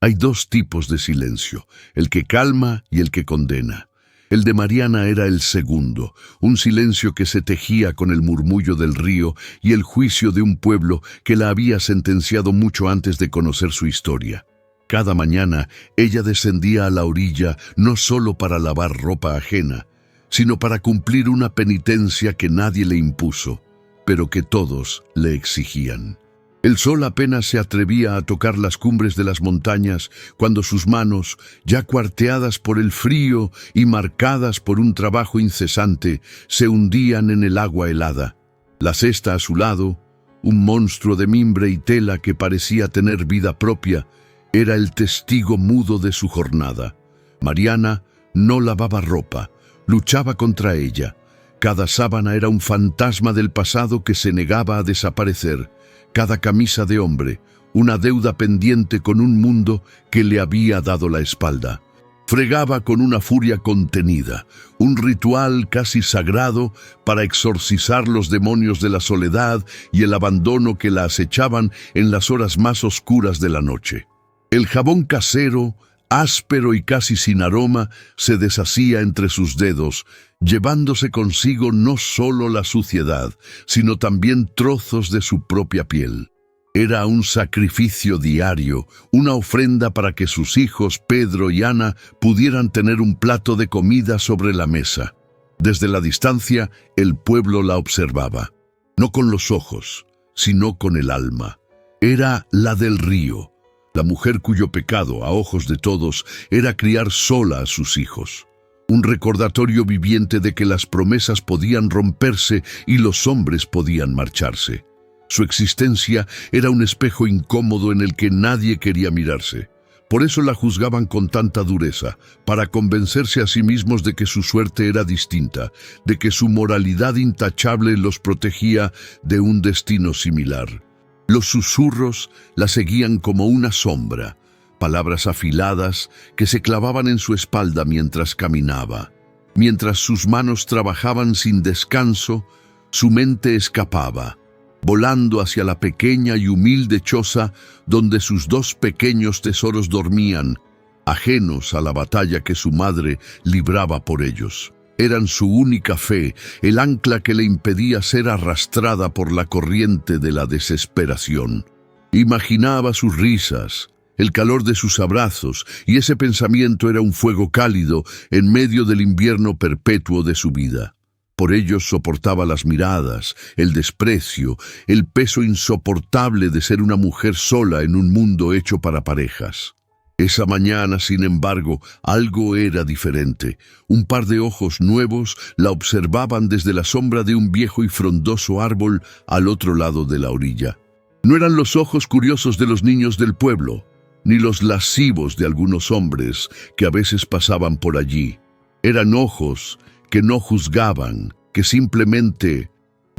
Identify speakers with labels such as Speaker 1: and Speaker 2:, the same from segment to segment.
Speaker 1: Hay dos tipos de silencio, el que calma y el que condena. El de Mariana era el segundo, un silencio que se tejía con el murmullo del río y el juicio de un pueblo que la había sentenciado mucho antes de conocer su historia. Cada mañana ella descendía a la orilla no solo para lavar ropa ajena, sino para cumplir una penitencia que nadie le impuso, pero que todos le exigían. El sol apenas se atrevía a tocar las cumbres de las montañas cuando sus manos, ya cuarteadas por el frío y marcadas por un trabajo incesante, se hundían en el agua helada. La cesta a su lado, un monstruo de mimbre y tela que parecía tener vida propia, era el testigo mudo de su jornada. Mariana no lavaba ropa, luchaba contra ella. Cada sábana era un fantasma del pasado que se negaba a desaparecer. Cada camisa de hombre, una deuda pendiente con un mundo que le había dado la espalda. Fregaba con una furia contenida, un ritual casi sagrado para exorcizar los demonios de la soledad y el abandono que la acechaban en las horas más oscuras de la noche. El jabón casero, áspero y casi sin aroma, se deshacía entre sus dedos, llevándose consigo no solo la suciedad, sino también trozos de su propia piel. Era un sacrificio diario, una ofrenda para que sus hijos Pedro y Ana pudieran tener un plato de comida sobre la mesa. Desde la distancia, el pueblo la observaba, no con los ojos, sino con el alma. Era la del río, la mujer cuyo pecado, a ojos de todos, era criar sola a sus hijos. Un recordatorio viviente de que las promesas podían romperse y los hombres podían marcharse. Su existencia era un espejo incómodo en el que nadie quería mirarse. Por eso la juzgaban con tanta dureza, para convencerse a sí mismos de que su suerte era distinta, de que su moralidad intachable los protegía de un destino similar. Los susurros la seguían como una sombra, palabras afiladas que se clavaban en su espalda mientras caminaba. Mientras sus manos trabajaban sin descanso, su mente escapaba, volando hacia la pequeña y humilde choza donde sus dos pequeños tesoros dormían, ajenos a la batalla que su madre libraba por ellos. Eran su única fe, el ancla que le impedía ser arrastrada por la corriente de la desesperación. Imaginaba sus risas, el calor de sus abrazos, y ese pensamiento era un fuego cálido en medio del invierno perpetuo de su vida. Por ellos soportaba las miradas, el desprecio, el peso insoportable de ser una mujer sola en un mundo hecho para parejas. Esa mañana, sin embargo, algo era diferente. Un par de ojos nuevos la observaban desde la sombra de un viejo y frondoso árbol al otro lado de la orilla. No eran los ojos curiosos de los niños del pueblo, ni los lascivos de algunos hombres que a veces pasaban por allí. Eran ojos que no juzgaban, que simplemente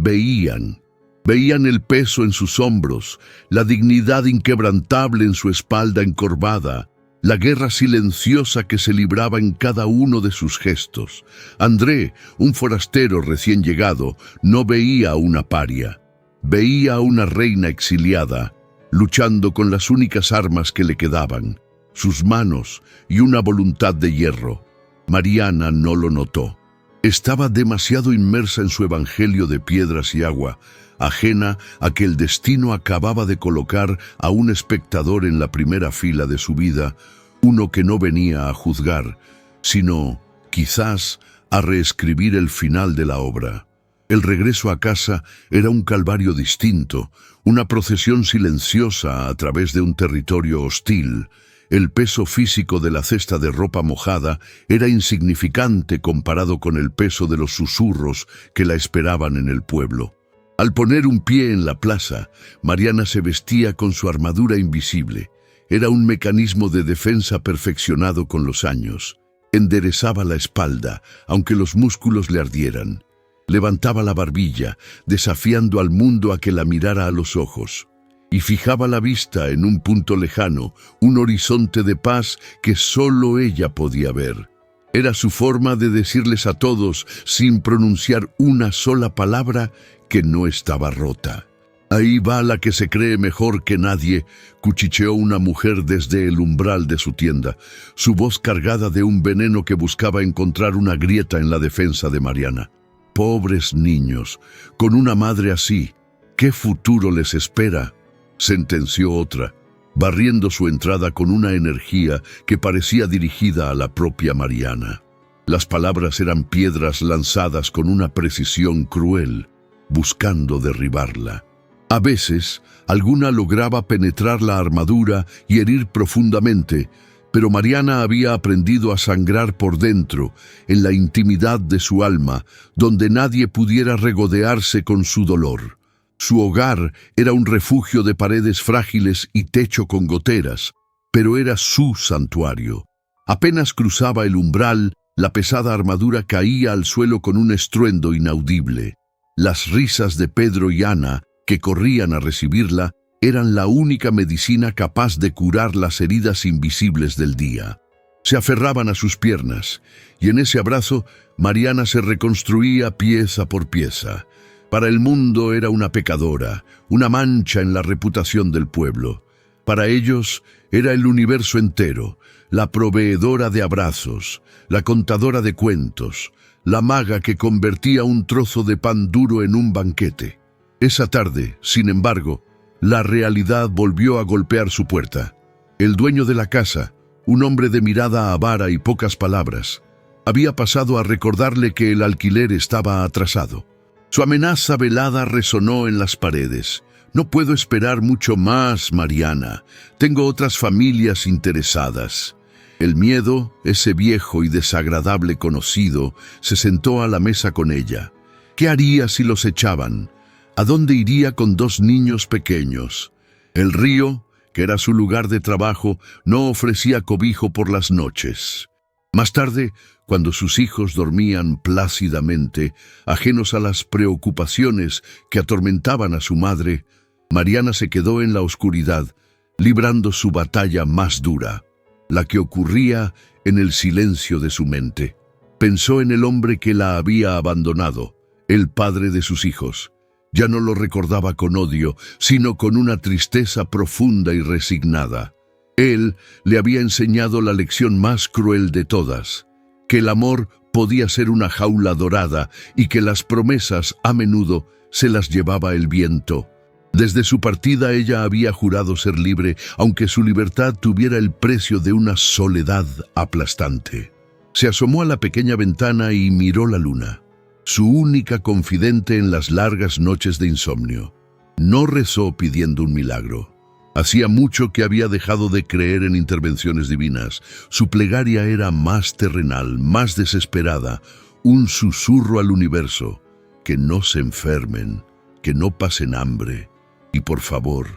Speaker 1: veían. Veían el peso en sus hombros, la dignidad inquebrantable en su espalda encorvada, la guerra silenciosa que se libraba en cada uno de sus gestos. André, un forastero recién llegado, no veía a una paria. Veía a una reina exiliada, luchando con las únicas armas que le quedaban, sus manos y una voluntad de hierro. Mariana no lo notó. Estaba demasiado inmersa en su evangelio de piedras y agua, ajena a que el destino acababa de colocar a un espectador en la primera fila de su vida, uno que no venía a juzgar, sino, quizás, a reescribir el final de la obra. El regreso a casa era un calvario distinto, una procesión silenciosa a través de un territorio hostil. El peso físico de la cesta de ropa mojada era insignificante comparado con el peso de los susurros que la esperaban en el pueblo. Al poner un pie en la plaza, Mariana se vestía con su armadura invisible. Era un mecanismo de defensa perfeccionado con los años. Enderezaba la espalda, aunque los músculos le ardieran. Levantaba la barbilla, desafiando al mundo a que la mirara a los ojos. Y fijaba la vista en un punto lejano, un horizonte de paz que solo ella podía ver. Era su forma de decirles a todos, sin pronunciar una sola palabra, que no estaba rota. Ahí va la que se cree mejor que nadie, cuchicheó una mujer desde el umbral de su tienda, su voz cargada de un veneno que buscaba encontrar una grieta en la defensa de Mariana. Pobres niños, con una madre así, ¿qué futuro les espera?, sentenció otra, barriendo su entrada con una energía que parecía dirigida a la propia Mariana. Las palabras eran piedras lanzadas con una precisión cruel, buscando derribarla. A veces, alguna lograba penetrar la armadura y herir profundamente, pero Mariana había aprendido a sangrar por dentro, en la intimidad de su alma, donde nadie pudiera regodearse con su dolor. Su hogar era un refugio de paredes frágiles y techo con goteras, pero era su santuario. Apenas cruzaba el umbral, la pesada armadura caía al suelo con un estruendo inaudible. Las risas de Pedro y Ana, que corrían a recibirla, eran la única medicina capaz de curar las heridas invisibles del día. Se aferraban a sus piernas, y en ese abrazo Mariana se reconstruía pieza por pieza. Para el mundo era una pecadora, una mancha en la reputación del pueblo. Para ellos era el universo entero, la proveedora de abrazos, la contadora de cuentos, la maga que convertía un trozo de pan duro en un banquete. Esa tarde, sin embargo, la realidad volvió a golpear su puerta. El dueño de la casa, un hombre de mirada avara y pocas palabras, había pasado a recordarle que el alquiler estaba atrasado. Su amenaza velada resonó en las paredes. «No puedo esperar mucho más, Mariana. Tengo otras familias interesadas». El miedo, ese viejo y desagradable conocido, se sentó a la mesa con ella. ¿Qué haría si los echaban? ¿A dónde iría con 2 niños pequeños? El río, que era su lugar de trabajo, no ofrecía cobijo por las noches. Más tarde, cuando sus hijos dormían plácidamente, ajenos a las preocupaciones que atormentaban a su madre, Mariana se quedó en la oscuridad, librando su batalla más dura, la que ocurría en el silencio de su mente. Pensó en el hombre que la había abandonado, el padre de sus hijos. Ya no lo recordaba con odio, sino con una tristeza profunda y resignada. Él le había enseñado la lección más cruel de todas, que el amor podía ser una jaula dorada y que las promesas a menudo se las llevaba el viento. Desde su partida ella había jurado ser libre, aunque su libertad tuviera el precio de una soledad aplastante. Se asomó a la pequeña ventana y miró la luna, su única confidente en las largas noches de insomnio. No rezó pidiendo un milagro. Hacía mucho que había dejado de creer en intervenciones divinas. Su plegaria era más terrenal, más desesperada, un susurro al universo: que no se enfermen, que no pasen hambre, y por favor,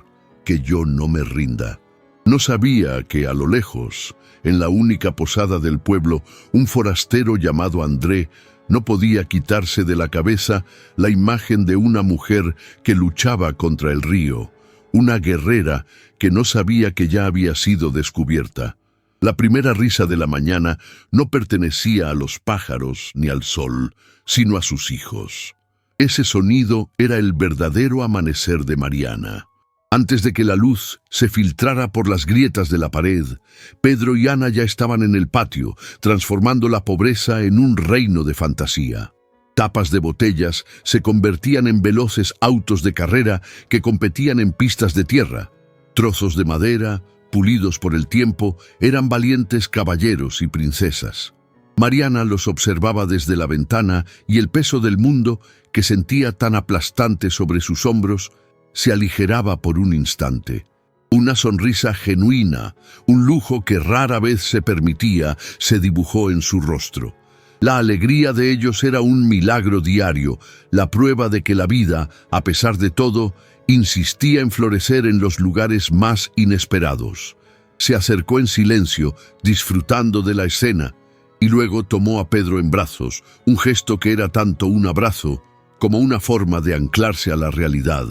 Speaker 1: que yo no me rinda. No sabía que a lo lejos, en la única posada del pueblo, un forastero llamado André no podía quitarse de la cabeza la imagen de una mujer que luchaba contra el río, una guerrera que no sabía que ya había sido descubierta. La primera risa de la mañana no pertenecía a los pájaros ni al sol, sino a sus hijos. Ese sonido era el verdadero amanecer de Mariana. Antes de que la luz se filtrara por las grietas de la pared, Pedro y Ana ya estaban en el patio, transformando la pobreza en un reino de fantasía. Tapas de botellas se convertían en veloces autos de carrera que competían en pistas de tierra. Trozos de madera, pulidos por el tiempo, eran valientes caballeros y princesas. Mariana los observaba desde la ventana y el peso del mundo, que sentía tan aplastante sobre sus hombros, se aligeraba por un instante. Una sonrisa genuina, un lujo que rara vez se permitía, se dibujó en su rostro. La alegría de ellos era un milagro diario, la prueba de que la vida, a pesar de todo, insistía en florecer en los lugares más inesperados. Se acercó en silencio, disfrutando de la escena, y luego tomó a Pedro en brazos, un gesto que era tanto un abrazo como una forma de anclarse a la realidad,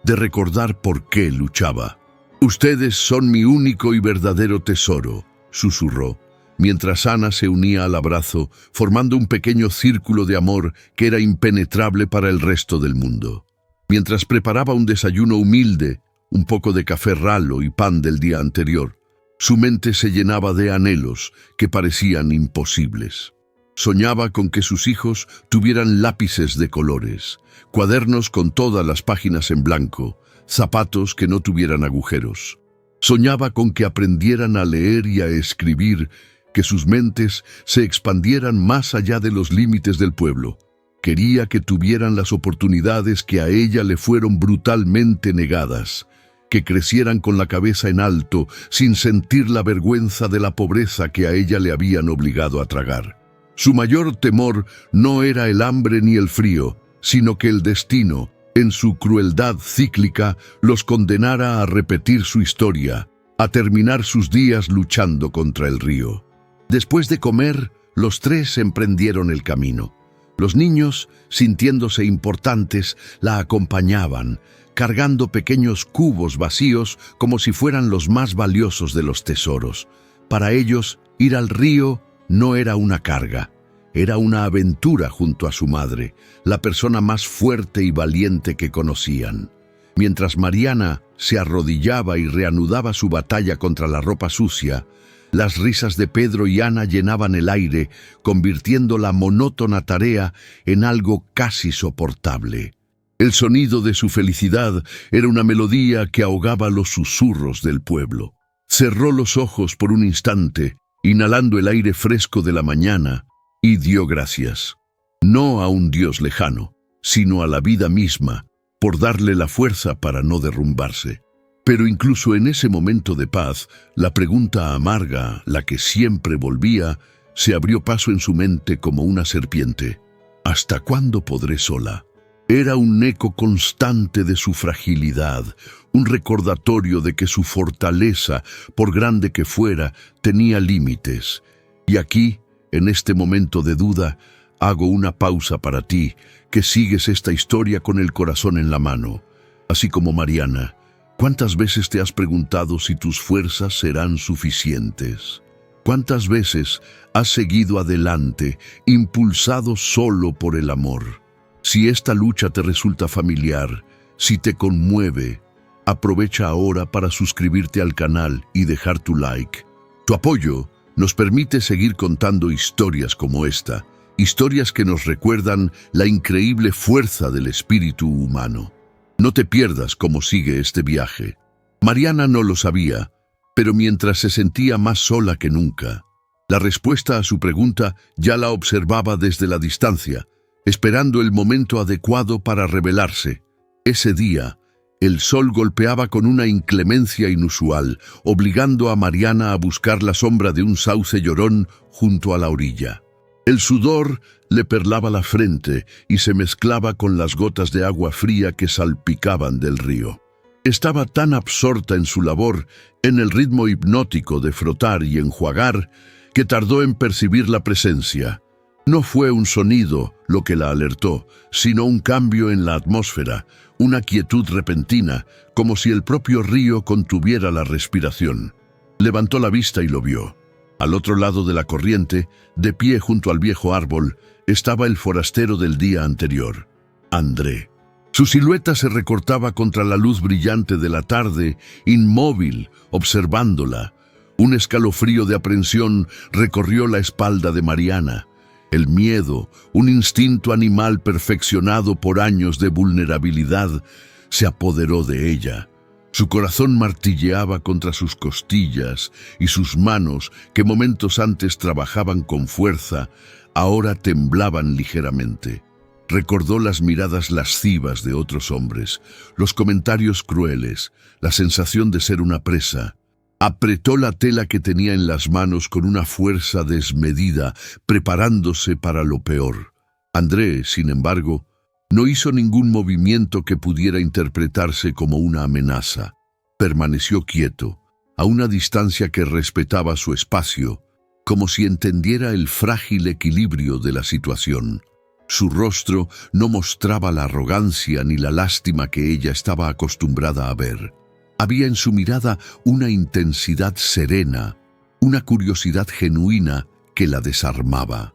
Speaker 1: de recordar por qué luchaba. «Ustedes son mi único y verdadero tesoro», susurró, mientras Ana se unía al abrazo, formando un pequeño círculo de amor que era impenetrable para el resto del mundo. Mientras preparaba un desayuno humilde, un poco de café ralo y pan del día anterior, su mente se llenaba de anhelos que parecían imposibles. Soñaba con que sus hijos tuvieran lápices de colores, cuadernos con todas las páginas en blanco, zapatos que no tuvieran agujeros. Soñaba con que aprendieran a leer y a escribir, que sus mentes se expandieran más allá de los límites del pueblo. Quería que tuvieran las oportunidades que a ella le fueron brutalmente negadas, que crecieran con la cabeza en alto, sin sentir la vergüenza de la pobreza que a ella le habían obligado a tragar. Su mayor temor no era el hambre ni el frío, sino que el destino, en su crueldad cíclica, los condenara a repetir su historia, a terminar sus días luchando contra el río. Después de comer, los tres emprendieron el camino. Los niños, sintiéndose importantes, la acompañaban, cargando pequeños cubos vacíos como si fueran los más valiosos de los tesoros. Para ellos, ir al río no era una carga, era una aventura junto a su madre, la persona más fuerte y valiente que conocían. Mientras Mariana se arrodillaba y reanudaba su batalla contra la ropa sucia, las risas de Pedro y Ana llenaban el aire, convirtiendo la monótona tarea en algo casi soportable. El sonido de su felicidad era una melodía que ahogaba los susurros del pueblo. Cerró los ojos por un instante, inhalando el aire fresco de la mañana, y dio gracias. No a un Dios lejano, sino a la vida misma, por darle la fuerza para no derrumbarse. Pero incluso en ese momento de paz, la pregunta amarga, la que siempre volvía, se abrió paso en su mente como una serpiente. ¿Hasta cuándo podré sola? Era un eco constante de su fragilidad, un recordatorio de que su fortaleza, por grande que fuera, tenía límites. Y aquí, en este momento de duda, hago una pausa para ti, que sigues esta historia con el corazón en la mano. Así como Mariana, ¿cuántas veces te has preguntado si tus fuerzas serán suficientes? ¿Cuántas veces has seguido adelante, impulsado solo por el amor? Si esta lucha te resulta familiar, si te conmueve, aprovecha ahora para suscribirte al canal y dejar tu like. Tu apoyo nos permite seguir contando historias como esta, historias que nos recuerdan la increíble fuerza del espíritu humano. No te pierdas cómo sigue este viaje. Mariana no lo sabía, pero mientras se sentía más sola que nunca, la respuesta a su pregunta ya la observaba desde la distancia, esperando el momento adecuado para revelarse. Ese día, el sol golpeaba con una inclemencia inusual, obligando a Mariana a buscar la sombra de un sauce llorón junto a la orilla. El sudor le perlaba la frente y se mezclaba con las gotas de agua fría que salpicaban del río. Estaba tan absorta en su labor, en el ritmo hipnótico de frotar y enjuagar, que tardó en percibir la presencia. No fue un sonido lo que la alertó, sino un cambio en la atmósfera, una quietud repentina, como si el propio río contuviera la respiración. Levantó la vista y lo vio. Al otro lado de la corriente, de pie junto al viejo árbol, estaba el forastero del día anterior, André. Su silueta se recortaba contra la luz brillante de la tarde, inmóvil, observándola. Un escalofrío de aprensión recorrió la espalda de Mariana. El miedo, un instinto animal perfeccionado por años de vulnerabilidad, se apoderó de ella. Su corazón martilleaba contra sus costillas y sus manos, que momentos antes trabajaban con fuerza, ahora temblaban ligeramente. Recordó las miradas lascivas de otros hombres, los comentarios crueles, la sensación de ser una presa. Apretó la tela que tenía en las manos con una fuerza desmedida, preparándose para lo peor. André, sin embargo, no hizo ningún movimiento que pudiera interpretarse como una amenaza. Permaneció quieto, a una distancia que respetaba su espacio, como si entendiera el frágil equilibrio de la situación. Su rostro no mostraba la arrogancia ni la lástima que ella estaba acostumbrada a ver. Había en su mirada una intensidad serena, una curiosidad genuina que la desarmaba.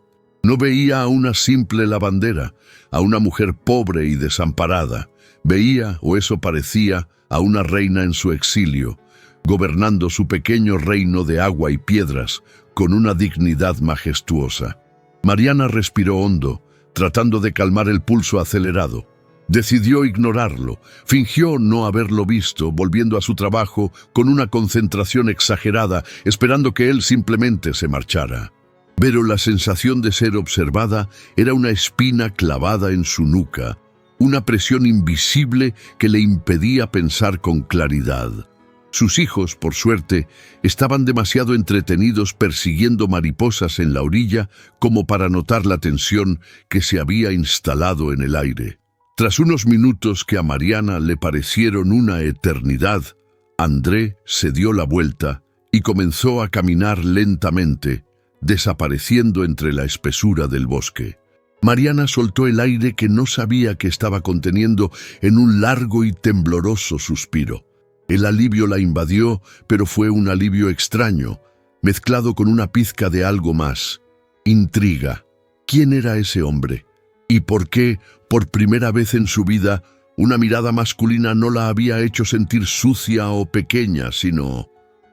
Speaker 1: No veía a una simple lavandera, a una mujer pobre y desamparada. Veía, o eso parecía, a una reina en su exilio, gobernando su pequeño reino de agua y piedras, con una dignidad majestuosa. Mariana respiró hondo, tratando de calmar el pulso acelerado. Decidió ignorarlo, fingió no haberlo visto, volviendo a su trabajo con una concentración exagerada, esperando que él simplemente se marchara. Pero la sensación de ser observada era una espina clavada en su nuca, una presión invisible que le impedía pensar con claridad. Sus hijos, por suerte, estaban demasiado entretenidos persiguiendo mariposas en la orilla como para notar la tensión que se había instalado en el aire. Tras unos minutos que a Mariana le parecieron una eternidad, André se dio la vuelta y comenzó a caminar lentamente, desapareciendo entre la espesura del bosque. Mariana soltó el aire que no sabía que estaba conteniendo en un largo y tembloroso suspiro. El alivio la invadió, pero fue un alivio extraño, mezclado con una pizca de algo más. Intriga. ¿Quién era ese hombre? ¿Y por qué, por primera vez en su vida, una mirada masculina no la había hecho sentir sucia o pequeña, sino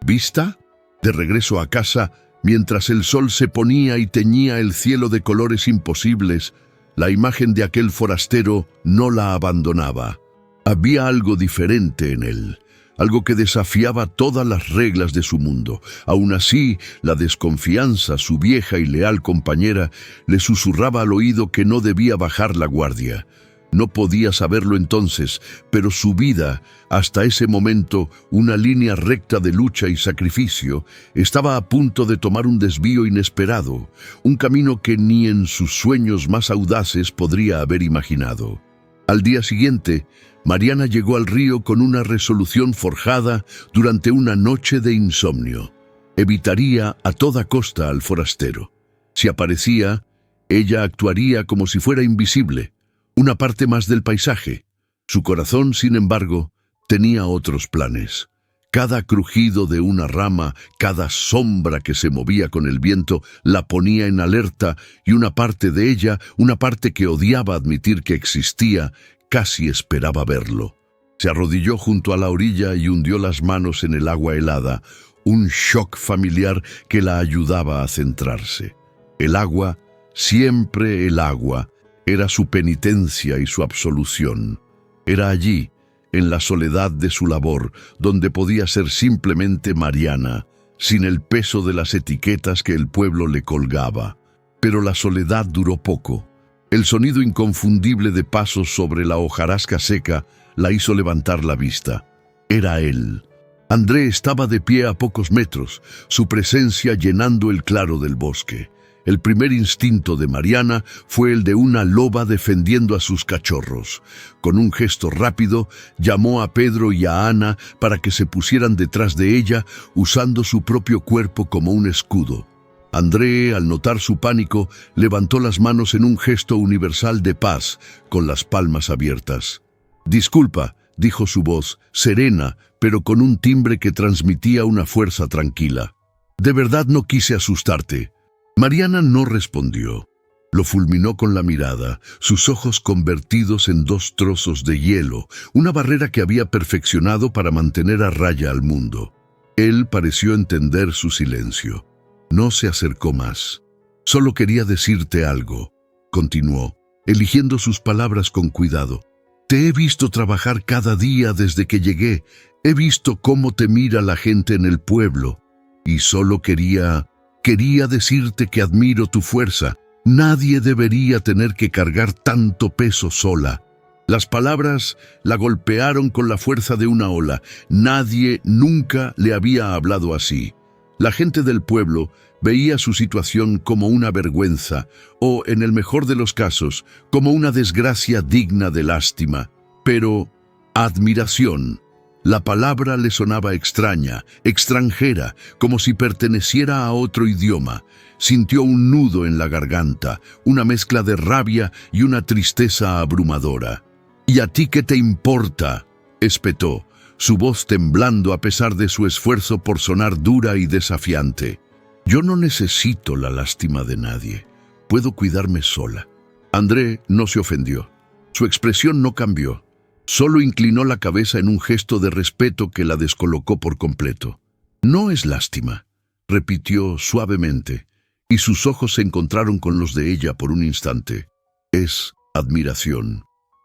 Speaker 1: vista? De regreso a casa, mientras el sol se ponía y teñía el cielo de colores imposibles, la imagen de aquel forastero no la abandonaba. Había algo diferente en él, algo que desafiaba todas las reglas de su mundo. Aún así, la desconfianza, su vieja y leal compañera, le susurraba al oído que no debía bajar la guardia. No podía saberlo entonces, pero su vida, hasta ese momento, una línea recta de lucha y sacrificio, estaba a punto de tomar un desvío inesperado, un camino que ni en sus sueños más audaces podría haber imaginado. Al día siguiente, Mariana llegó al río con una resolución forjada durante una noche de insomnio. Evitaría a toda costa al forastero. Si aparecía, ella actuaría como si fuera invisible, una parte más del paisaje. Su corazón, sin embargo, tenía otros planes. Cada crujido de una rama, cada sombra que se movía con el viento, la ponía en alerta, y una parte de ella, una parte que odiaba admitir que existía, casi esperaba verlo. Se arrodilló junto a la orilla y hundió las manos en el agua helada, un shock familiar que la ayudaba a centrarse. El agua, siempre el agua, era su penitencia y su absolución. Era allí, en la soledad de su labor, donde podía ser simplemente Mariana, sin el peso de las etiquetas que el pueblo le colgaba. Pero la soledad duró poco. El sonido inconfundible de pasos sobre la hojarasca seca la hizo levantar la vista. Era él. André estaba de pie a pocos metros, su presencia llenando el claro del bosque. El primer instinto de Mariana fue el de una loba defendiendo a sus cachorros. Con un gesto rápido, llamó a Pedro y a Ana para que se pusieran detrás de ella, usando su propio cuerpo como un escudo. André, al notar su pánico, levantó las manos en un gesto universal de paz, con las palmas abiertas. «Disculpa», dijo su voz, serena, pero con un timbre que transmitía una fuerza tranquila. «De verdad no quise asustarte». Mariana no respondió. Lo fulminó con la mirada, sus ojos convertidos en dos trozos de hielo, una barrera que había perfeccionado para mantener a raya al mundo. Él pareció entender su silencio. No se acercó más. «Solo quería decirte algo», continuó, eligiendo sus palabras con cuidado. «Te he visto trabajar cada día desde que llegué. He visto cómo te mira la gente en el pueblo. Y solo quería decirte que admiro tu fuerza. Nadie debería tener que cargar tanto peso sola». Las palabras la golpearon con la fuerza de una ola. Nadie nunca le había hablado así. La gente del pueblo veía su situación como una vergüenza, o, en el mejor de los casos, como una desgracia digna de lástima. Pero admiración. La palabra le sonaba extraña, extranjera, como si perteneciera a otro idioma. Sintió un nudo en la garganta, una mezcla de rabia y una tristeza abrumadora. «¿Y a ti qué te importa?», espetó, su voz temblando a pesar de su esfuerzo por sonar dura y desafiante. «Yo no necesito la lástima de nadie. Puedo cuidarme sola. André no se ofendió. Su expresión no cambió. Solo inclinó la cabeza en un gesto de respeto que la descolocó por completo. «No es lástima», repitió suavemente, y sus ojos se encontraron con los de ella por un instante. «Es admiración».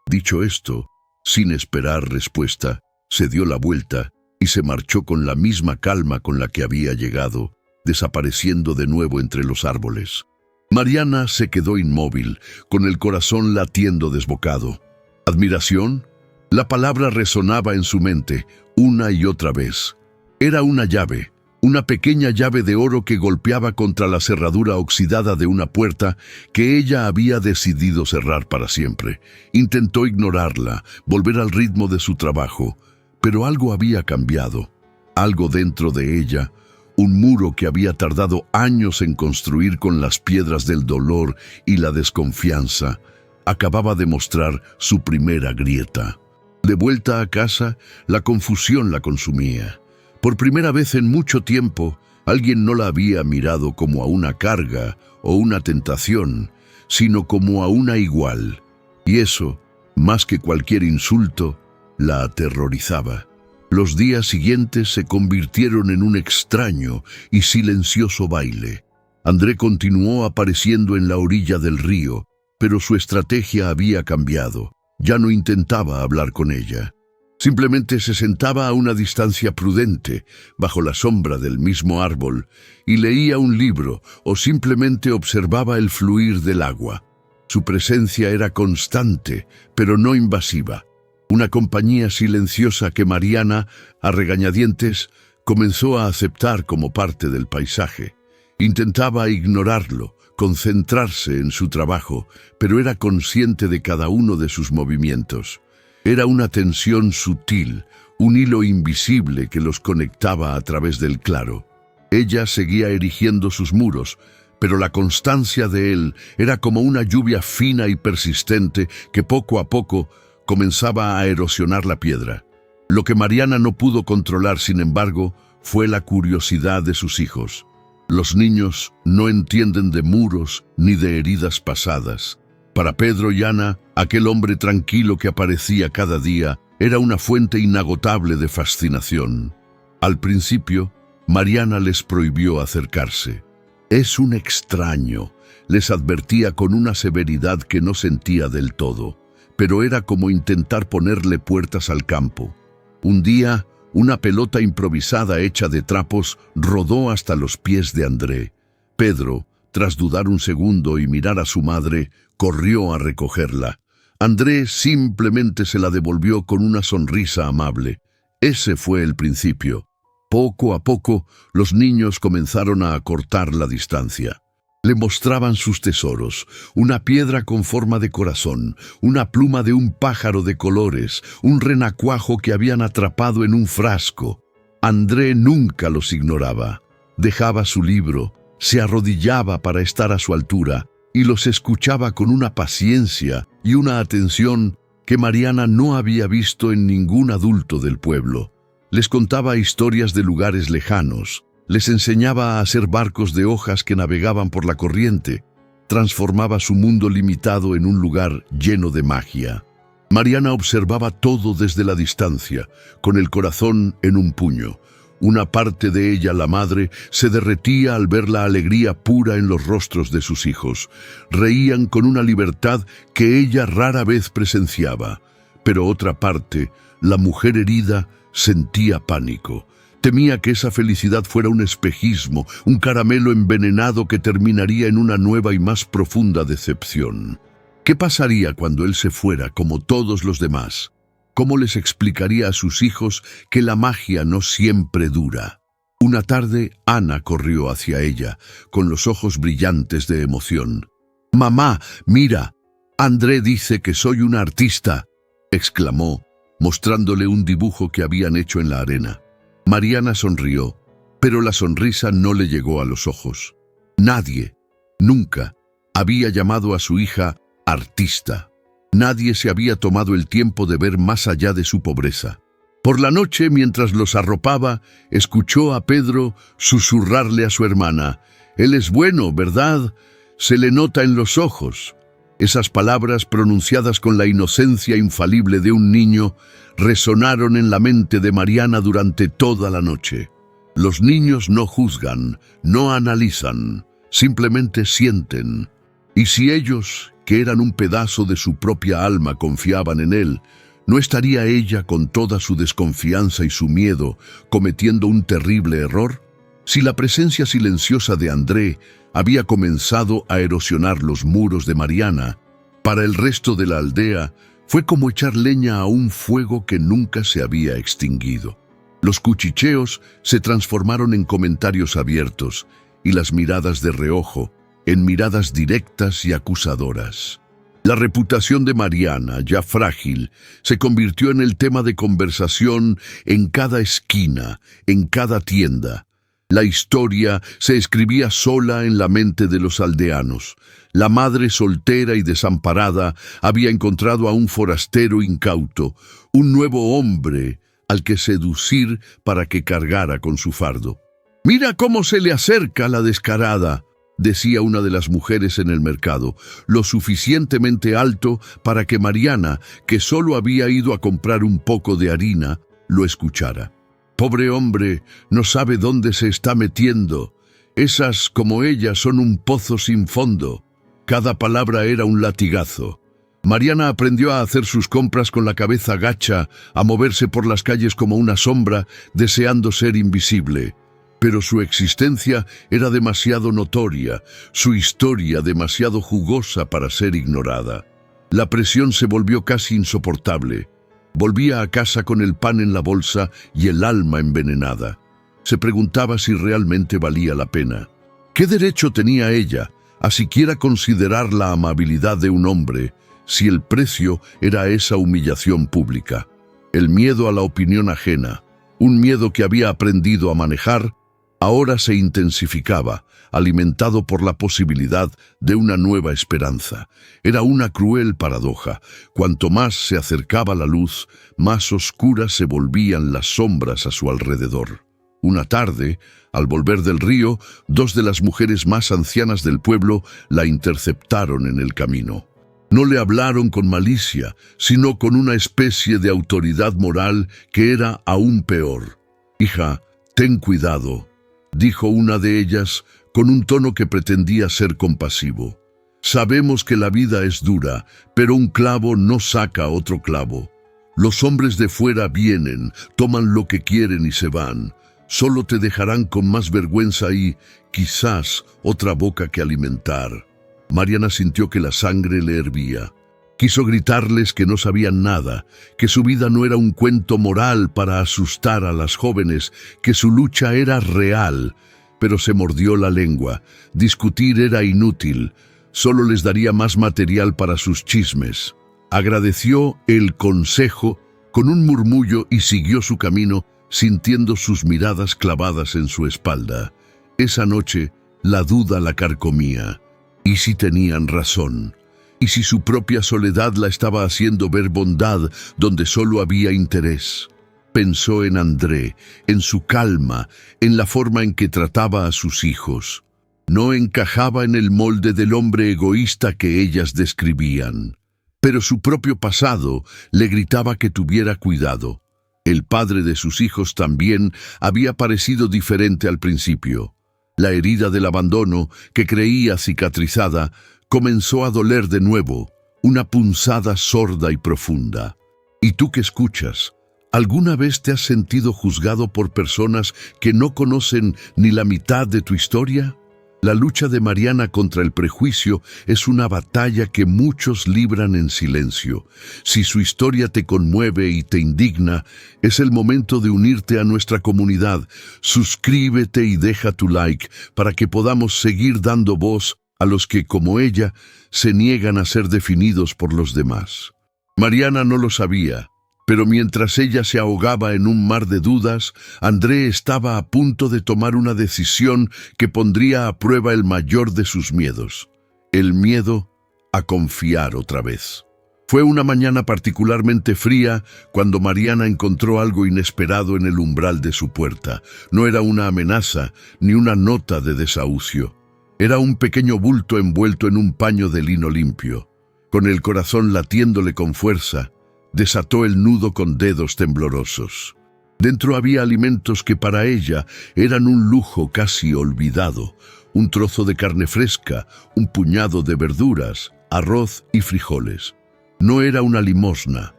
Speaker 1: Dicho esto, sin esperar respuesta, se dio la vuelta y se marchó con la misma calma con la que había llegado, desapareciendo de nuevo entre los árboles. Mariana se quedó inmóvil, con el corazón latiendo desbocado. ¿Admiración? La palabra resonaba en su mente, una y otra vez. Era una llave, una pequeña llave de oro que golpeaba contra la cerradura oxidada de una puerta que ella había decidido cerrar para siempre. Intentó ignorarla, volver al ritmo de su trabajo, pero algo había cambiado. Algo dentro de ella, un muro que había tardado años en construir con las piedras del dolor y la desconfianza, acababa de mostrar su primera grieta. De vuelta a casa, la confusión la consumía. Por primera vez en mucho tiempo, alguien no la había mirado como a una carga o una tentación, sino como a una igual. Y eso, más que cualquier insulto, la aterrorizaba. Los días siguientes se convirtieron en un extraño y silencioso baile. André continuó apareciendo en la orilla del río, pero su estrategia había cambiado. Ya no intentaba hablar con ella. Simplemente se sentaba a una distancia prudente, bajo la sombra del mismo árbol, y leía un libro o simplemente observaba el fluir del agua. Su presencia era constante, pero no invasiva. Una compañía silenciosa que Mariana, a regañadientes, comenzó a aceptar como parte del paisaje. Intentaba ignorarlo, concentrarse en su trabajo, pero era consciente de cada uno de sus movimientos. Era una tensión sutil, un hilo invisible que los conectaba a través del claro. Ella seguía erigiendo sus muros, pero la constancia de él era como una lluvia fina y persistente que poco a poco comenzaba a erosionar la piedra. Lo que Mariana no pudo controlar, sin embargo, fue la curiosidad de sus hijos. Los niños no entienden de muros ni de heridas pasadas. Para Pedro y Ana, aquel hombre tranquilo que aparecía cada día era una fuente inagotable de fascinación. Al principio, Mariana les prohibió acercarse. «Es un extraño», les advertía con una severidad que no sentía del todo, pero era como intentar ponerle puertas al campo. Un día, una pelota improvisada hecha de trapos rodó hasta los pies de André. Pedro, tras dudar un segundo y mirar a su madre, corrió a recogerla. André simplemente se la devolvió con una sonrisa amable. Ese fue el principio. Poco a poco, los niños comenzaron a acortar la distancia. Le mostraban sus tesoros, una piedra con forma de corazón, una pluma de un pájaro de colores, un renacuajo que habían atrapado en un frasco. André nunca los ignoraba. Dejaba su libro, se arrodillaba para estar a su altura y los escuchaba con una paciencia y una atención que Mariana no había visto en ningún adulto del pueblo. Les contaba historias de lugares lejanos, les enseñaba a hacer barcos de hojas que navegaban por la corriente, transformaba su mundo limitado en un lugar lleno de magia. Mariana observaba todo desde la distancia, con el corazón en un puño. Una parte de ella, la madre, se derretía al ver la alegría pura en los rostros de sus hijos. Reían con una libertad que ella rara vez presenciaba. Pero otra parte, la mujer herida, sentía pánico. Temía que esa felicidad fuera un espejismo, un caramelo envenenado que terminaría en una nueva y más profunda decepción. ¿Qué pasaría cuando él se fuera como todos los demás? ¿Cómo les explicaría a sus hijos que la magia no siempre dura? Una tarde, Ana corrió hacia ella, con los ojos brillantes de emoción. «Mamá, mira, André dice que soy una artista», exclamó, mostrándole un dibujo que habían hecho en la arena. Mariana sonrió, pero la sonrisa no le llegó a los ojos. Nadie, nunca, había llamado a su hija artista. Nadie se había tomado el tiempo de ver más allá de su pobreza. Por la noche, mientras los arropaba, escuchó a Pedro susurrarle a su hermana: «Él es bueno, ¿verdad? Se le nota en los ojos. Esas palabras, pronunciadas con la inocencia infalible de un niño, resonaron en la mente de Mariana durante toda la noche. Los niños no juzgan, no analizan, simplemente sienten. Y si ellos, que eran un pedazo de su propia alma, confiaban en él, ¿no estaría ella, con toda su desconfianza y su miedo, cometiendo un terrible error? Si la presencia silenciosa de André había comenzado a erosionar los muros de Mariana, para el resto de la aldea fue como echar leña a un fuego que nunca se había extinguido. Los cuchicheos se transformaron en comentarios abiertos y las miradas de reojo en miradas directas y acusadoras. La reputación de Mariana, ya frágil, se convirtió en el tema de conversación en cada esquina, en cada tienda. La historia se escribía sola en la mente de los aldeanos. La madre soltera y desamparada había encontrado a un forastero incauto, un nuevo hombre al que seducir para que cargara con su fardo. «Mira cómo se le acerca la descarada», decía una de las mujeres en el mercado, lo suficientemente alto para que Mariana, que solo había ido a comprar un poco de harina, lo escuchara. «Pobre hombre, no sabe dónde se está metiendo. Esas, como ella, son un pozo sin fondo». Cada palabra era un latigazo. Mariana aprendió a hacer sus compras con la cabeza gacha, a moverse por las calles como una sombra, deseando ser invisible. Pero su existencia era demasiado notoria, su historia demasiado jugosa para ser ignorada. La presión se volvió casi insoportable. Volvía a casa con el pan en la bolsa y el alma envenenada. Se preguntaba si realmente valía la pena. ¿Qué derecho tenía ella a siquiera considerar la amabilidad de un hombre si el precio era esa humillación pública? El miedo a la opinión ajena, un miedo que había aprendido a manejar, ahora se intensificaba, alimentado por la posibilidad de una nueva esperanza. Era una cruel paradoja. Cuanto más se acercaba la luz, más oscuras se volvían las sombras a su alrededor. Una tarde, al volver del río, dos de las mujeres más ancianas del pueblo la interceptaron en el camino. No le hablaron con malicia, sino con una especie de autoridad moral que era aún peor. «Hija, ten cuidado», dijo una de ellas con un tono que pretendía ser compasivo. «Sabemos que la vida es dura, pero un clavo no saca otro clavo. Los hombres de fuera vienen, toman lo que quieren y se van. Solo te dejarán con más vergüenza y, quizás, otra boca que alimentar». Mariana sintió que la sangre le hervía. Quiso gritarles que no sabían nada, que su vida no era un cuento moral para asustar a las jóvenes, que su lucha era real, pero se mordió la lengua. Discutir era inútil, solo les daría más material para sus chismes. Agradeció el consejo con un murmullo y siguió su camino, sintiendo sus miradas clavadas en su espalda. Esa noche, la duda la carcomía. ¿Y si tenían razón? ¿Y si su propia soledad la estaba haciendo ver bondad donde solo había interés? Pensó en André, en su calma, en la forma en que trataba a sus hijos. No encajaba en el molde del hombre egoísta que ellas describían. Pero su propio pasado le gritaba que tuviera cuidado. El padre de sus hijos también había parecido diferente al principio. La herida del abandono, que creía cicatrizada, comenzó a doler de nuevo, una punzada sorda y profunda. ¿Y tú que escuchas? ¿Alguna vez te has sentido juzgado por personas que no conocen ni la mitad de tu historia? La lucha de Mariana contra el prejuicio es una batalla que muchos libran en silencio. Si su historia te conmueve y te indigna, es el momento de unirte a nuestra comunidad. Suscríbete y deja tu like para que podamos seguir dando voz a los que, como ella, se niegan a ser definidos por los demás. Mariana no lo sabía, pero mientras ella se ahogaba en un mar de dudas, André estaba a punto de tomar una decisión que pondría a prueba el mayor de sus miedos: el miedo a confiar otra vez. Fue una mañana particularmente fría cuando Mariana encontró algo inesperado en el umbral de su puerta. No era una amenaza ni una nota de desahucio. Era un pequeño bulto envuelto en un paño de lino limpio. Con el corazón latiéndole con fuerza, desató el nudo con dedos temblorosos. Dentro había alimentos que para ella eran un lujo casi olvidado: un trozo de carne fresca, un puñado de verduras, arroz y frijoles. No era una limosna,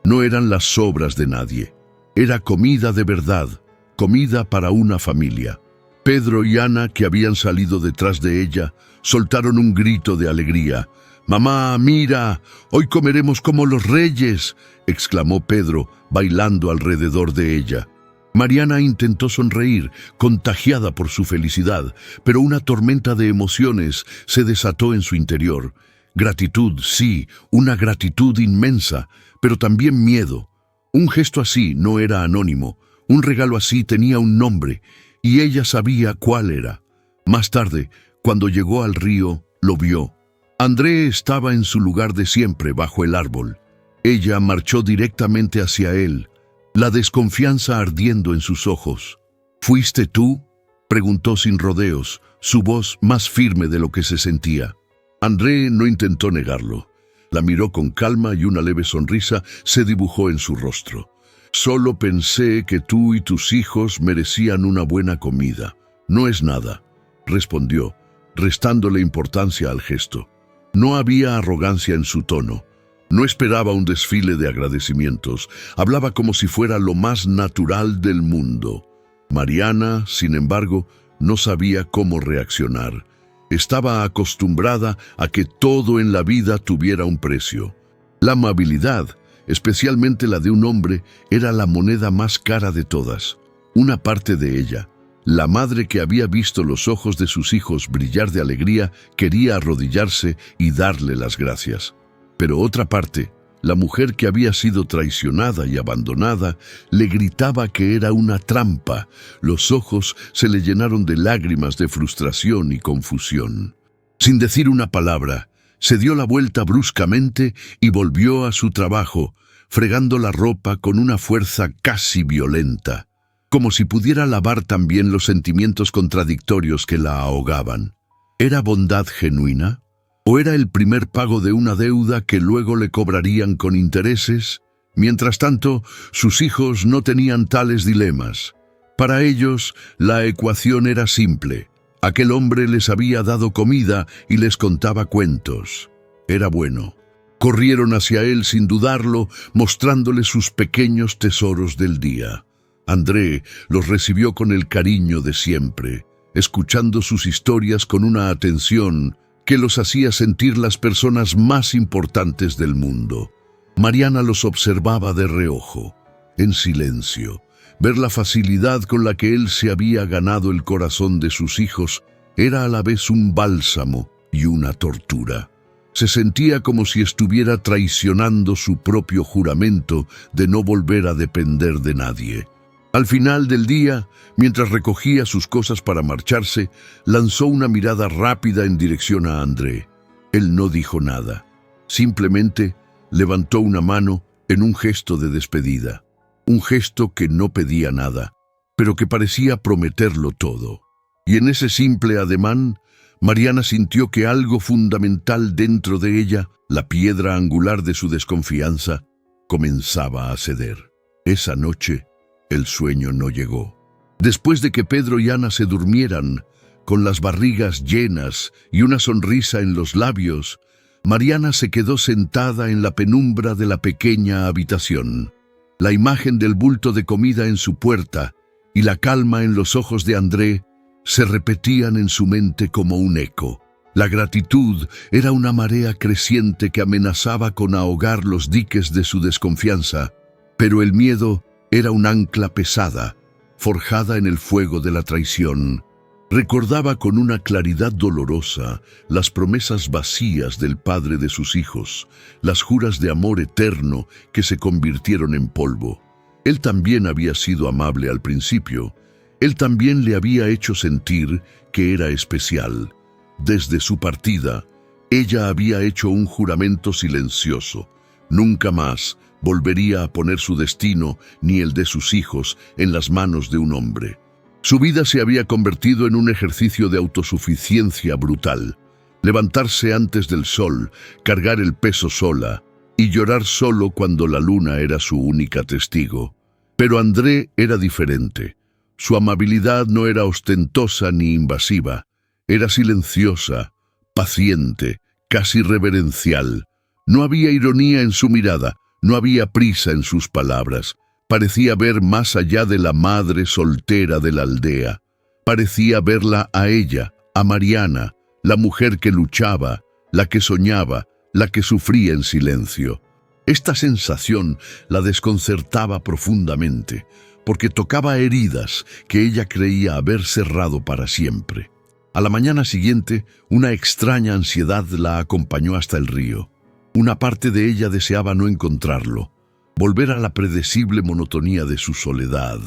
Speaker 1: no eran las sobras de nadie. Era comida de verdad, comida para una familia. Pedro y Ana, que habían salido detrás de ella, soltaron un grito de alegría. «¡Mamá, mira! ¡Hoy comeremos como los reyes!», exclamó Pedro, bailando alrededor de ella. Mariana intentó sonreír, contagiada por su felicidad, pero una tormenta de emociones se desató en su interior. Gratitud, sí, una gratitud inmensa, pero también miedo. Un gesto así no era anónimo, un regalo así tenía un nombre, y ella sabía cuál era. Más tarde, cuando llegó al río, lo vio. André estaba en su lugar de siempre, bajo el árbol. Ella marchó directamente hacia él, la desconfianza ardiendo en sus ojos. «¿Fuiste tú?», preguntó sin rodeos, su voz más firme de lo que se sentía. André no intentó negarlo. La miró con calma y una leve sonrisa se dibujó en su rostro. «Solo pensé que tú y tus hijos merecían una buena comida. No es nada», respondió, restándole importancia al gesto. No había arrogancia en su tono. No esperaba un desfile de agradecimientos. Hablaba como si fuera lo más natural del mundo. Mariana, sin embargo, no sabía cómo reaccionar. Estaba acostumbrada a que todo en la vida tuviera un precio. La amabilidad, especialmente la de un hombre, era la moneda más cara de todas. Una parte de ella, la madre que había visto los ojos de sus hijos brillar de alegría, quería arrodillarse y darle las gracias. Pero otra parte, la mujer que había sido traicionada y abandonada, le gritaba que era una trampa. Los ojos se le llenaron de lágrimas de frustración y confusión. Sin decir una palabra, se dio la vuelta bruscamente y volvió a su trabajo, fregando la ropa con una fuerza casi violenta, como si pudiera lavar también los sentimientos contradictorios que la ahogaban. ¿Era bondad genuina? ¿O era el primer pago de una deuda que luego le cobrarían con intereses? Mientras tanto, sus hijos no tenían tales dilemas. Para ellos, la ecuación era simple. Aquel hombre les había dado comida y les contaba cuentos. Era bueno. Corrieron hacia él sin dudarlo, mostrándole sus pequeños tesoros del día. André los recibió con el cariño de siempre, escuchando sus historias con una atención que los hacía sentir las personas más importantes del mundo. Mariana los observaba de reojo, en silencio. Ver la facilidad con la que él se había ganado el corazón de sus hijos era a la vez un bálsamo y una tortura. Se sentía como si estuviera traicionando su propio juramento de no volver a depender de nadie. Al final del día, mientras recogía sus cosas para marcharse, lanzó una mirada rápida en dirección a André. Él no dijo nada. Simplemente levantó una mano en un gesto de despedida. Un gesto que no pedía nada, pero que parecía prometerlo todo. Y en ese simple ademán, Mariana sintió que algo fundamental dentro de ella, la piedra angular de su desconfianza, comenzaba a ceder. Esa noche, el sueño no llegó. Después de que Pedro y Ana se durmieran, con las barrigas llenas y una sonrisa en los labios, Mariana se quedó sentada en la penumbra de la pequeña habitación. La imagen del bulto de comida en su puerta y la calma en los ojos de André se repetían en su mente como un eco. La gratitud era una marea creciente que amenazaba con ahogar los diques de su desconfianza, pero el miedo era un ancla pesada, forjada en el fuego de la traición. Recordaba con una claridad dolorosa las promesas vacías del padre de sus hijos, las juras de amor eterno que se convirtieron en polvo. Él también había sido amable al principio. Él también le había hecho sentir que era especial. Desde su partida, ella había hecho un juramento silencioso. Nunca más volvería a poner su destino ni el de sus hijos en las manos de un hombre. Su vida se había convertido en un ejercicio de autosuficiencia brutal. Levantarse antes del sol, cargar el peso sola y llorar solo cuando la luna era su única testigo. Pero André era diferente. Su amabilidad no era ostentosa ni invasiva. Era silenciosa, paciente, casi reverencial. No había ironía en su mirada, no había prisa en sus palabras. Parecía ver más allá de la madre soltera de la aldea. Parecía verla a ella, a Mariana, la mujer que luchaba, la que soñaba, la que sufría en silencio. Esta sensación la desconcertaba profundamente, porque tocaba heridas que ella creía haber cerrado para siempre. A la mañana siguiente, una extraña ansiedad la acompañó hasta el río. Una parte de ella deseaba no encontrarlo, volver a la predecible monotonía de su soledad,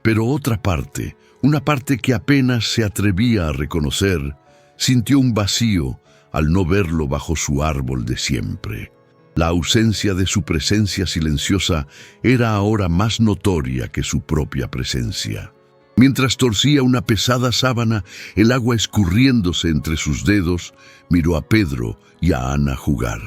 Speaker 1: pero otra parte, una parte que apenas se atrevía a reconocer, sintió un vacío al no verlo bajo su árbol de siempre. La ausencia de su presencia silenciosa era ahora más notoria que su propia presencia. Mientras torcía una pesada sábana, el agua escurriéndose entre sus dedos, miró a Pedro y a Ana jugar.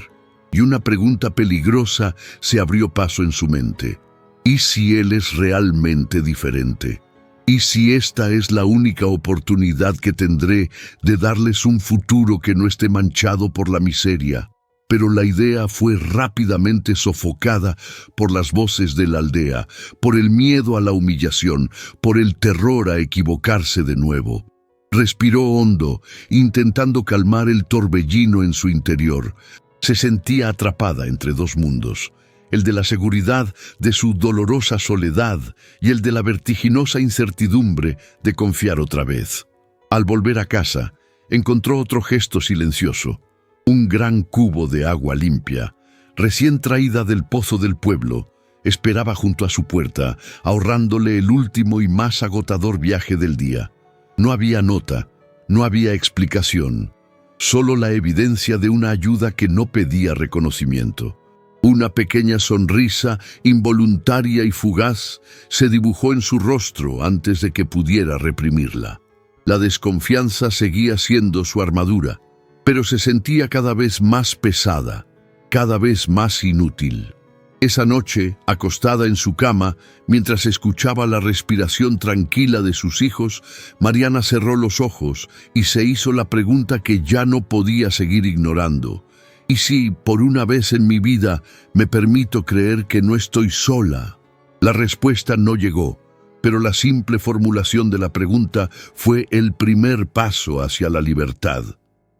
Speaker 1: Y una pregunta peligrosa se abrió paso en su mente. ¿Y si él es realmente diferente? ¿Y si esta es la única oportunidad que tendré de darles un futuro que no esté manchado por la miseria? Pero la idea fue rápidamente sofocada por las voces de la aldea, por el miedo a la humillación, por el terror a equivocarse de nuevo. Respiró hondo, intentando calmar el torbellino en su interior. Se sentía atrapada entre dos mundos, el de la seguridad de su dolorosa soledad y el de la vertiginosa incertidumbre de confiar otra vez. Al volver a casa, encontró otro gesto silencioso. Un gran cubo de agua limpia, recién traída del pozo del pueblo, esperaba junto a su puerta, ahorrándole el último y más agotador viaje del día. No había nota, no había explicación, solo la evidencia de una ayuda que no pedía reconocimiento. Una pequeña sonrisa, involuntaria y fugaz, se dibujó en su rostro antes de que pudiera reprimirla. La desconfianza seguía siendo su armadura, pero se sentía cada vez más pesada, cada vez más inútil. Esa noche, acostada en su cama, mientras escuchaba la respiración tranquila de sus hijos, Mariana cerró los ojos y se hizo la pregunta que ya no podía seguir ignorando. ¿Y si, por una vez en mi vida, me permito creer que no estoy sola? La respuesta no llegó, pero la simple formulación de la pregunta fue el primer paso hacia la libertad.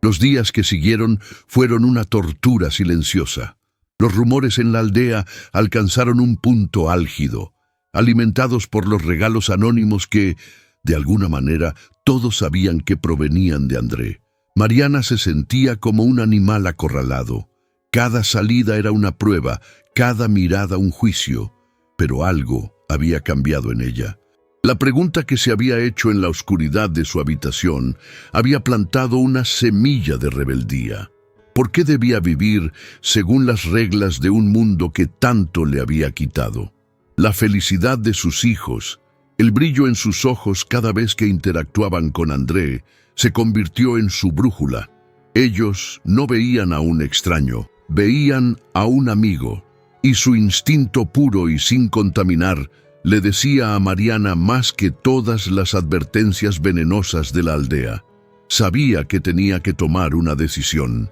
Speaker 1: Los días que siguieron fueron una tortura silenciosa. Los rumores en la aldea alcanzaron un punto álgido, alimentados por los regalos anónimos que, de alguna manera, todos sabían que provenían de André. Mariana se sentía como un animal acorralado. Cada salida era una prueba, cada mirada un juicio, pero algo había cambiado en ella. La pregunta que se había hecho en la oscuridad de su habitación había plantado una semilla de rebeldía. ¿Por qué debía vivir según las reglas de un mundo que tanto le había quitado? La felicidad de sus hijos, el brillo en sus ojos cada vez que interactuaban con André, se convirtió en su brújula. Ellos no veían a un extraño, veían a un amigo, y su instinto puro y sin contaminar le decía a Mariana más que todas las advertencias venenosas de la aldea. Sabía que tenía que tomar una decisión.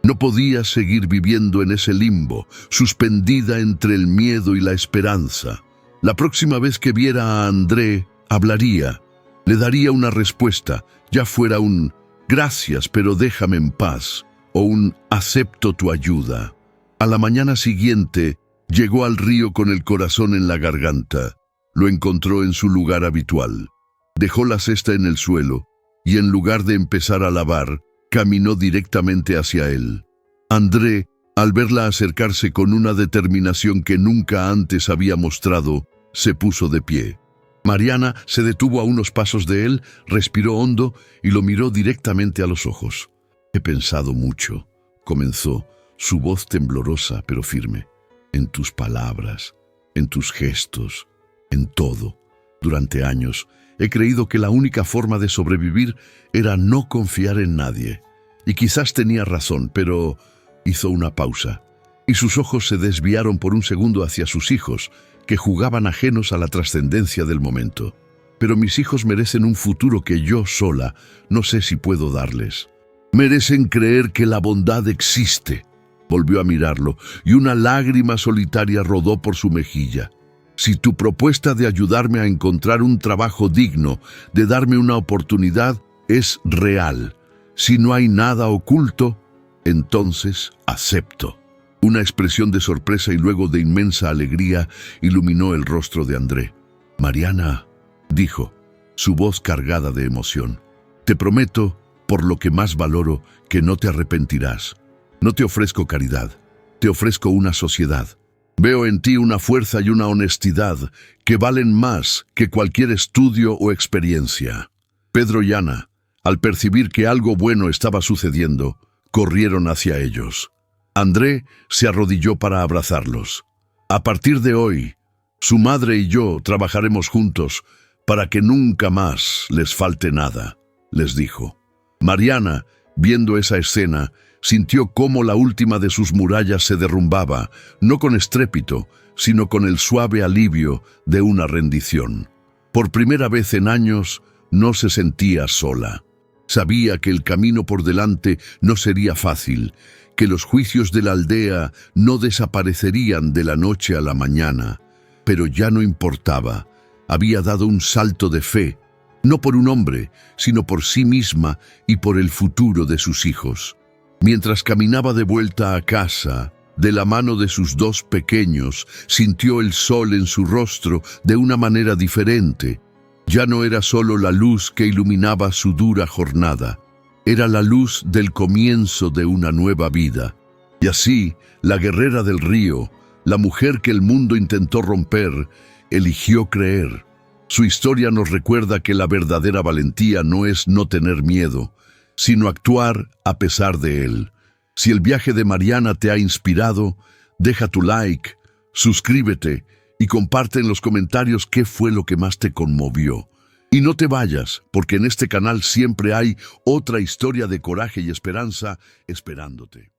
Speaker 1: No podía seguir viviendo en ese limbo, suspendida entre el miedo y la esperanza. La próxima vez que viera a André, hablaría, le daría una respuesta, ya fuera un «gracias, pero déjame en paz» o un «acepto tu ayuda». A la mañana siguiente, llegó al río con el corazón en la garganta. Lo encontró en su lugar habitual. Dejó la cesta en el suelo y en lugar de empezar a lavar, caminó directamente hacia él. André, al verla acercarse con una determinación que nunca antes había mostrado, se puso de pie. Mariana se detuvo a unos pasos de él, respiró hondo y lo miró directamente a los ojos. «He pensado mucho», comenzó, su voz temblorosa pero firme, «en tus palabras, en tus gestos, en todo. Durante años He creído que la única forma de sobrevivir era no confiar en nadie. Y quizás tenía razón, pero hizo una pausa, y sus ojos se desviaron por un segundo hacia sus hijos, que jugaban ajenos a la trascendencia del momento. Pero mis hijos merecen un futuro que yo sola no sé si puedo darles. Merecen creer que la bondad existe. Volvió a mirarlo, y una lágrima solitaria rodó por su mejilla. Si tu propuesta de ayudarme a encontrar un trabajo digno, de darme una oportunidad, es real, si no hay nada oculto, entonces acepto. Una expresión de sorpresa y luego de inmensa alegría iluminó el rostro de André. Mariana, dijo, su voz cargada de emoción, te prometo, por lo que más valoro, que no te arrepentirás. No te ofrezco caridad, te ofrezco una sociedad. Veo en ti una fuerza y una honestidad que valen más que cualquier estudio o experiencia. Pedro y Ana, al percibir que algo bueno estaba sucediendo, corrieron hacia ellos. André se arrodilló para abrazarlos. A partir de hoy, su madre y yo trabajaremos juntos para que nunca más les falte nada, les dijo. Mariana, viendo esa escena, sintió cómo la última de sus murallas se derrumbaba, no con estrépito, sino con el suave alivio de una rendición. Por primera vez en años, no se sentía sola. Sabía que el camino por delante no sería fácil, que los juicios de la aldea no desaparecerían de la noche a la mañana, pero ya no importaba. Había dado un salto de fe, no por un hombre, sino por sí misma y por el futuro de sus hijos. Mientras caminaba de vuelta a casa, de la mano de sus dos pequeños, sintió el sol en su rostro de una manera diferente. Ya no era solo la luz que iluminaba su dura jornada, era la luz del comienzo de una nueva vida. Y así, la guerrera del río, la mujer que el mundo intentó romper, eligió creer. Su historia nos recuerda que la verdadera valentía no es no tener miedo, sino actuar a pesar de él. Si el viaje de Mariana te ha inspirado, deja tu like, suscríbete y comparte en los comentarios qué fue lo que más te conmovió. Y no te vayas, porque en este canal siempre hay otra historia de coraje y esperanza esperándote.